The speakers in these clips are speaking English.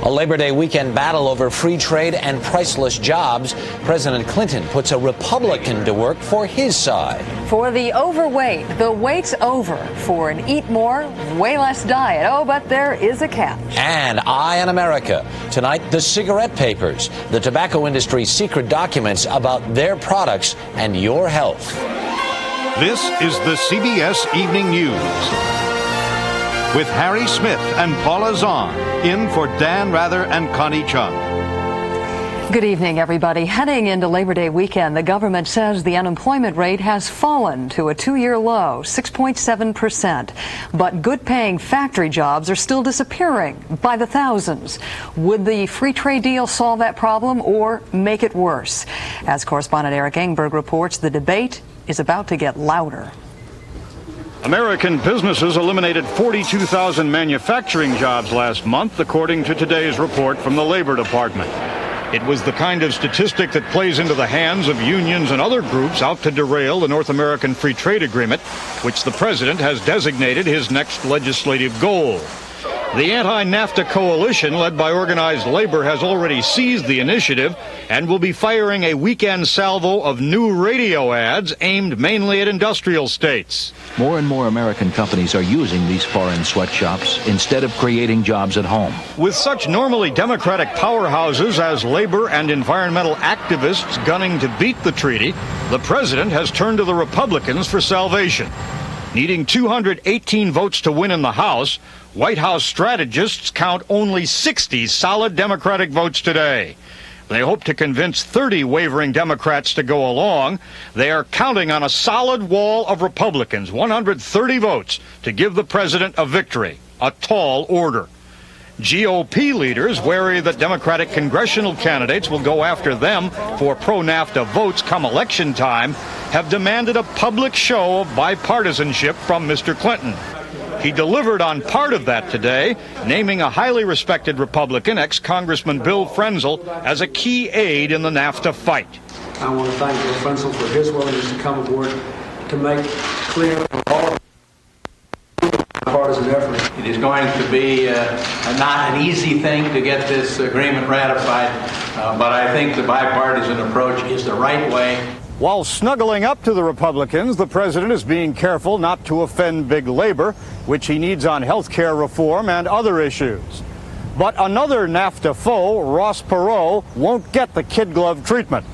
A Labor Day weekend battle over free trade and priceless jobs. President Clinton puts a Republican to work for his side. For the overweight, the wait's over for an eat more, way less diet. Oh, but there is a catch. And Eye on America. Tonight, the cigarette papers, the tobacco industry's secret documents about their products and your health. This is the CBS Evening News with Harry Smith and Paula Zahn, in for Dan Rather and Connie Chung. Good evening, everybody. Heading into Labor Day weekend, the government says the unemployment rate has fallen to a two-year low, 6.7%. But good-paying factory jobs are still disappearing by the thousands. Would the free trade deal solve that problem or make it worse? As correspondent Eric Engberg reports, the debate is about to get louder. American businesses eliminated 42,000 manufacturing jobs last month, according to today's report from the Labor Department. It was the kind of statistic that plays into the hands of unions and other groups out to derail the North American Free Trade Agreement, which the president has designated his next legislative goal. The anti-NAFTA coalition, led by organized labor, has already seized the initiative and will be firing a weekend salvo of new radio ads aimed mainly at industrial states. More and more American companies are using these foreign sweatshops instead of creating jobs at home. With such normally Democratic powerhouses as labor and environmental activists gunning to beat the treaty, the president has turned to the Republicans for salvation. Needing 218 votes to win in the House, White House strategists count only 60 solid Democratic votes today. They hope to convince 30 wavering Democrats to go along. They are counting on a solid wall of Republicans, 130 votes, to give the president a victory, a tall order. GOP leaders, wary that Democratic congressional candidates will go after them for pro-NAFTA votes come election time, have demanded a public show of bipartisanship from Mr. Clinton. He delivered on part of that today, naming a highly respected Republican, ex-Congressman Bill Frenzel, as a key aide in the NAFTA fight. I want to thank Bill Frenzel for his willingness to come aboard to make clear all partisan effort. It is going to be not an easy thing to get this agreement ratified, but I think the bipartisan approach is the right way. While snuggling up to the Republicans, the president is being careful not to offend big labor, which he needs on health care reform and other issues. But another NAFTA foe, Ross Perot, won't get the kid glove treatment.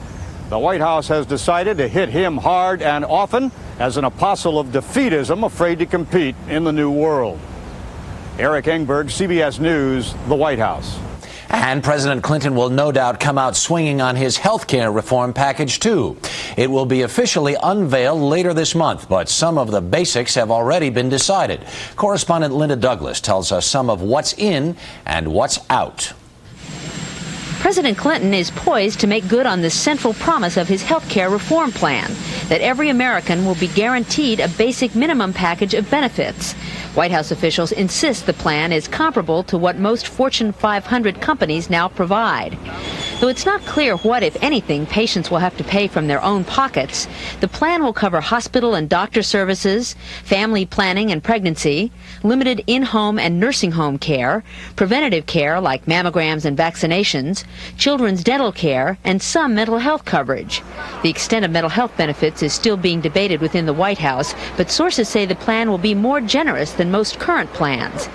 The White House has decided to hit him hard and often as an apostle of defeatism afraid to compete in the new world. Eric Engberg, CBS News, the White House. And President Clinton will no doubt come out swinging on his health care reform package, too. It will be officially unveiled later this month, but some of the basics have already been decided. Correspondent Linda Douglas tells us some of what's in and what's out. President Clinton is poised to make good on the central promise of his health care reform plan, that every American will be guaranteed a basic minimum package of benefits. White House officials insist the plan is comparable to what most Fortune 500 companies now provide. Though it's not clear what, if anything, patients will have to pay from their own pockets, the plan will cover hospital and doctor services, family planning and pregnancy, limited in-home and nursing home care, preventative care like mammograms and vaccinations, children's dental care, and some mental health coverage. The extent of mental health benefits is still being debated within the White House, but sources say the plan will be more generous than most current plans.